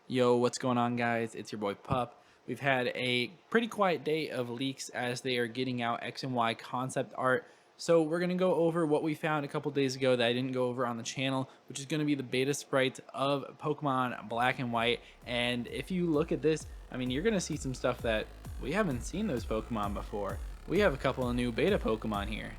Yo, what's going on, guys? It's your boy Pup. We've had a pretty quiet day of leaks as they are getting out X and Y concept art. So we're going to go over what we found a couple days ago that I didn't go over on the channel, which is going to be the beta sprites of Pokemon Black and White. And if you look at this, I mean, you're going to see some stuff that we haven't seen those Pokemon before. We have a couple of new beta Pokemon here.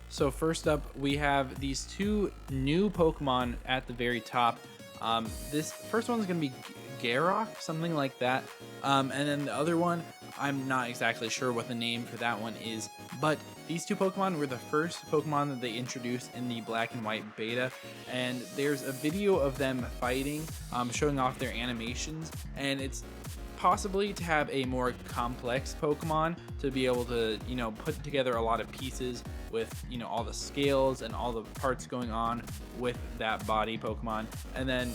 So first up, we have these two new Pokemon at the very top. This first one's going to be Garrock, something like that. And then the other one, I'm not exactly sure what the name for that one is, but these two Pokemon were the first Pokemon that they introduced in the Black and White beta, and there's a video of them fighting, showing off their animations, and it's possibly to have a more complex Pokemon to be able to, put together a lot of pieces with, all the scales and all the parts going on with that body Pokemon. And then,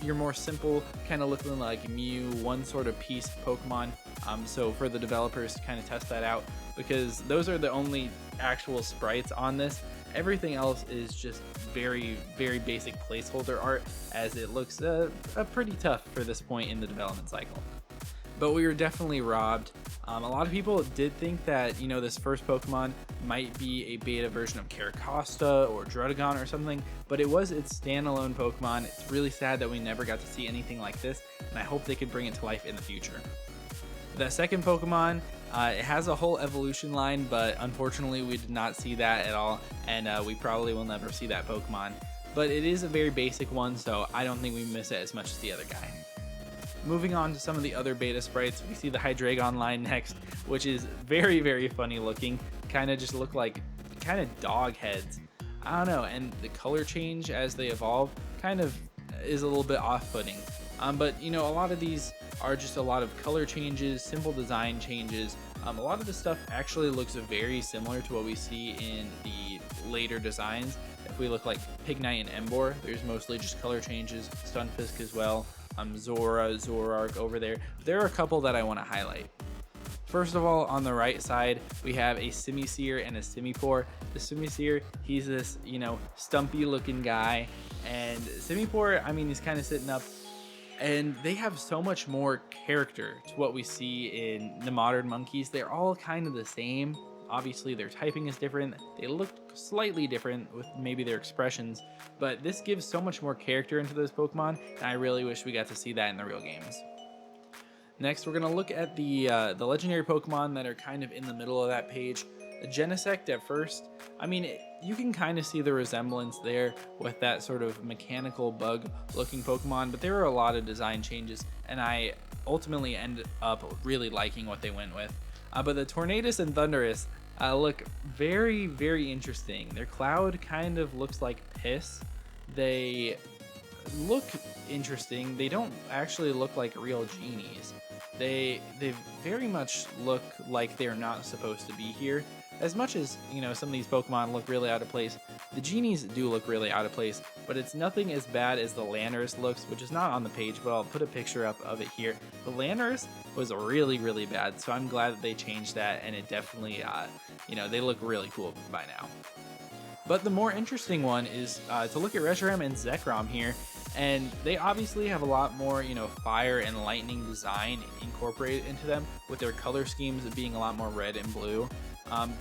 your more simple, kind of looking like Mew, one sort of piece Pokemon. So for the developers to kind of test that out, because those are the only actual sprites on this. Everything else is just very, very basic placeholder art, as it looks pretty tough for this point in the development cycle. But we were definitely robbed. A lot of people did think that, this first Pokemon might be a beta version of Caracosta or Druddigon or something, but it was its standalone Pokemon. It's really sad that we never got to see anything like this, and I hope they could bring it to life in the future. The second Pokemon, it has a whole evolution line, but unfortunately we did not see that at all, and we probably will never see that Pokemon. But it is a very basic one, so I don't think we miss it as much as the other guy. Moving on to some of the other beta sprites, we see the Hydreigon line next, which is very, very funny looking. Kind of just look like dog heads. I don't know, and the color change as they evolve kind of is a little bit off-putting. But a lot of these are just a lot of color changes, simple design changes. A lot of the stuff actually looks very similar to what we see in the later designs. If we look like Pignite and Emboar, there's mostly just color changes. Stunfisk as well. Zora, Zoroark over there. There are a couple that I want to highlight. First of all, on the right side, we have a Simisear and a Simipour. The Simisear, he's this, stumpy looking guy, and Simipour, I mean, he's kind of sitting up, and they have so much more character to what we see in the modern monkeys. They're all kind of the same. Obviously, their typing is different. They look slightly different with maybe their expressions, but this gives so much more character into those Pokemon, and I really wish we got to see that in the real games. Next, we're going to look at the legendary Pokemon that are kind of in the middle of that page. The Genesect at first, I mean, you can kind of see the resemblance there with that sort of mechanical bug-looking Pokemon, but there are a lot of design changes, and I ultimately ended up really liking what they went with. But the Tornadus and Thundurus look very, very interesting. Their cloud kind of looks like piss. They look interesting. They don't actually look like real genies. They very much look like they're not supposed to be here. As much as, some of these Pokemon look really out of place, the genies do look really out of place, but it's nothing as bad as the Landorus looks, which is not on the page, but I'll put a picture up of it here. The Landorus was really, really bad, so I'm glad that they changed that, and it definitely, they look really cool by now. But the more interesting one is to look at Reshiram and Zekrom here, and they obviously have a lot more, fire and lightning design incorporated into them, with their color schemes being a lot more red and blue.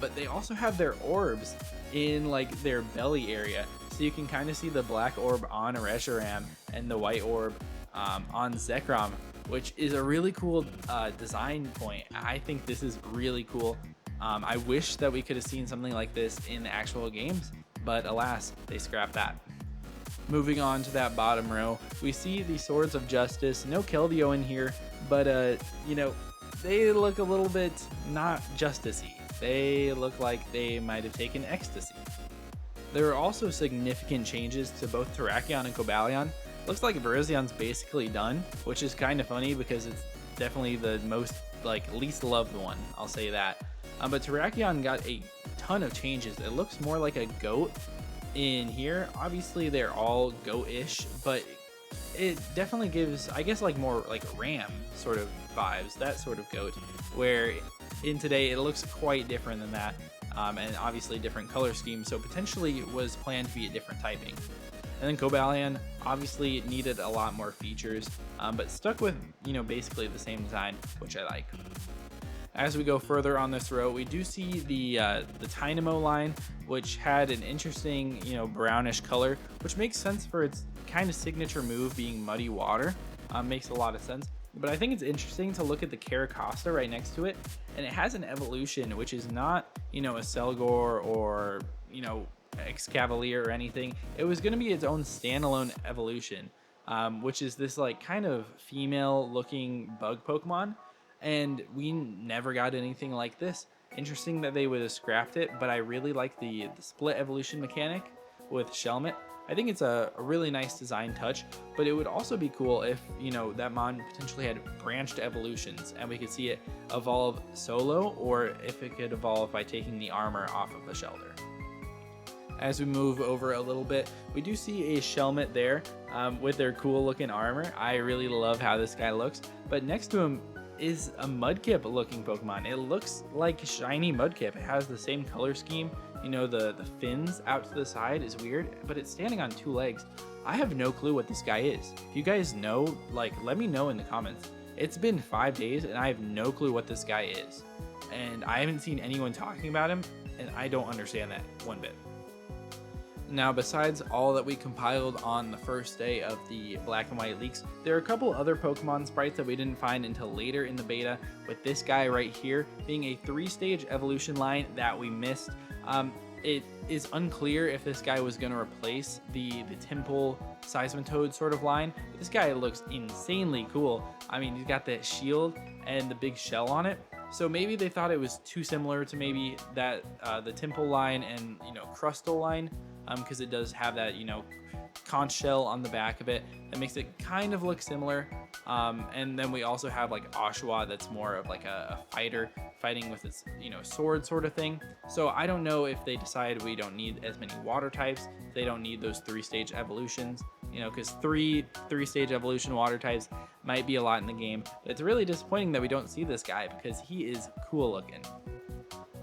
But they also have their orbs in like their belly area, so you can kind of see the black orb on Reshiram and the white orb on Zekrom, which is a really cool design point. I think this is really cool. I wish that we could have seen something like this in the actual games, but alas, they scrapped that. Moving on to that bottom row, we see the Swords of Justice. No Keldeo in here, but they look a little bit not justice-y. They look like they might have taken ecstasy. There are also significant changes to both Terrakion and Cobalion. Looks like Virizian's basically done, which is kind of funny because it's definitely the most least loved one, I'll say that. But Terrakion got a ton of changes. It looks more like a goat in here. Obviously they're all goat-ish, but it definitely gives, I guess, more like ram sort of vibes, that sort of goat, where in today it looks quite different than that, and obviously different color scheme, so potentially was planned to be a different typing. And then Cobalion obviously needed a lot more features, but stuck with, basically the same design, which I like. As we go further on this row, we do see the Dynamo line, which had an interesting, brownish color, which makes sense for its kind of signature move being Muddy Water. Makes a lot of sense. But I think it's interesting to look at the Caracosta right next to it, and it has an evolution, which is not, a Selgor or, Excavalier or anything. It was going to be its own standalone evolution, which is this like kind of female looking bug Pokemon. And we never got anything like this. Interesting that they would have scrapped it, but I really like the split evolution mechanic with Shelmet. I think it's a really nice design touch, but it would also be cool if, that mon potentially had branched evolutions and we could see it evolve solo, or if it could evolve by taking the armor off of the Shelter. As we move over a little bit, we do see a Shelmet there with their cool looking armor. I really love how this guy looks, but next to him is a Mudkip looking Pokemon. It looks like shiny Mudkip. It has the same color scheme. The fins out to the side is weird, but it's standing on 2 legs. I have no clue what this guy is. If you guys know, let me know in the comments. It's been 5 days and I have no clue what this guy is. And I haven't seen anyone talking about him, and I don't understand that one bit. Now, besides all that we compiled on the first day of the Black and White leaks, there are a couple other Pokemon sprites that we didn't find until later in the beta, with this guy right here being a 3-stage evolution line that we missed. It is unclear if this guy was going to replace the Temple Seismitoad sort of line. This guy looks insanely cool. I mean, he's got that shield and the big shell on it. So maybe they thought it was too similar to maybe that the Temple line and Crustal line, because it does have that conch shell on the back of it that makes it kind of look similar. And then we also have like Oshawott that's more of like a fighter fighting with its sword sort of thing. So I don't know if they decide we don't need as many water types, they don't need those 3-stage evolutions, because three-stage evolution water types might be a lot in the game. But it's really disappointing that we don't see this guy because he is cool looking.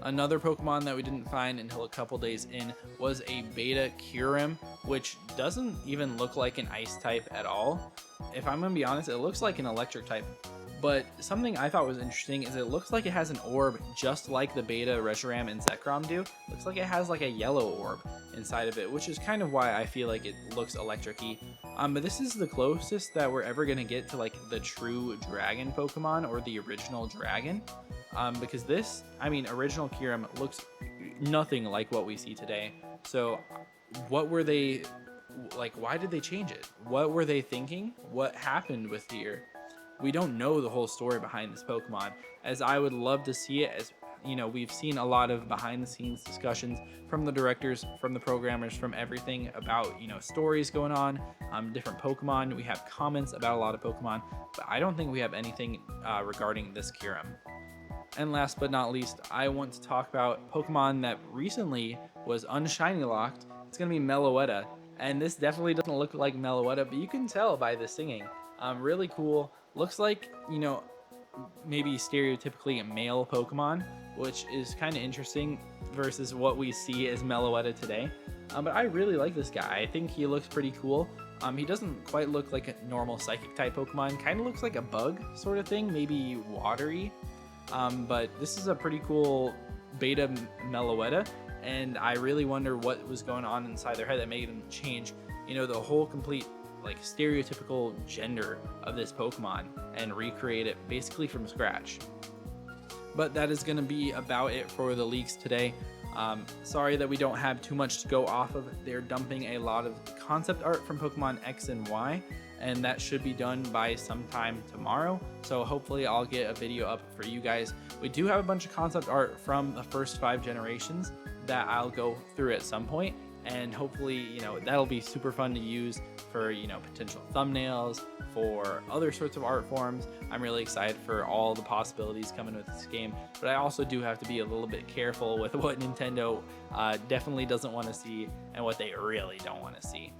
Another Pokemon that we didn't find until a couple days in was a Beta Kyurem, which doesn't even look like an ice type at all. If I'm gonna be honest, it looks like an electric type. But something I thought was interesting is it looks like it has an orb just like the Beta Reshiram and Zekrom do. Looks like it has like a yellow orb inside of it, which is kind of why I feel like it looks electric-y. But this is the closest that we're ever gonna get to like the true dragon Pokemon or the original dragon. Because this, original Kyurem looks nothing like what we see today. So what were they, why did they change it? What were they thinking? What happened with here? We don't know the whole story behind this Pokemon, as I would love to see it. As we've seen a lot of behind the scenes discussions from the directors, from the programmers, from everything about, stories going on, different Pokemon. We have comments about a lot of Pokemon, but I don't think we have anything regarding this Kyurem. And last but not least, I want to talk about Pokemon that recently was unshiny locked. It's going to be Meloetta, and this definitely doesn't look like Meloetta, but you can tell by the singing. Really cool. Looks like, maybe stereotypically a male Pokemon, which is kind of interesting versus what we see as Meloetta today. But I really like this guy. I think he looks pretty cool. He doesn't quite look like a normal psychic type Pokemon. Kind of looks like a bug sort of thing, maybe watery. But this is a pretty cool beta Meloetta, and I really wonder what was going on inside their head that made them change, the whole complete stereotypical gender of this Pokemon and recreate it basically from scratch. But that is going to be about it for the leaks today. Sorry that we don't have too much to go off of. They're dumping a lot of concept art from Pokemon X and Y, and that should be done by sometime tomorrow. So hopefully I'll get a video up for you guys. We do have a bunch of concept art from the first 5 generations that I'll go through at some point, and hopefully, that'll be super fun to use for, potential thumbnails, for other sorts of art forms. I'm really excited for all the possibilities coming with this game, but I also do have to be a little bit careful with what Nintendo definitely doesn't want to see and what they really don't want to see.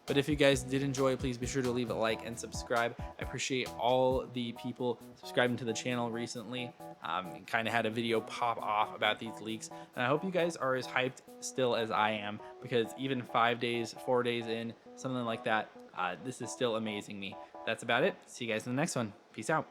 But if you guys did enjoy, please be sure to leave a like and subscribe. I appreciate all the people subscribing to the channel recently. Kind of had a video pop off about these leaks, and I hope you guys are as hyped still as I am, because even 5 days, 4 days in, something like that, this is still amazing me. That's about it. See you guys in the next one. Peace out.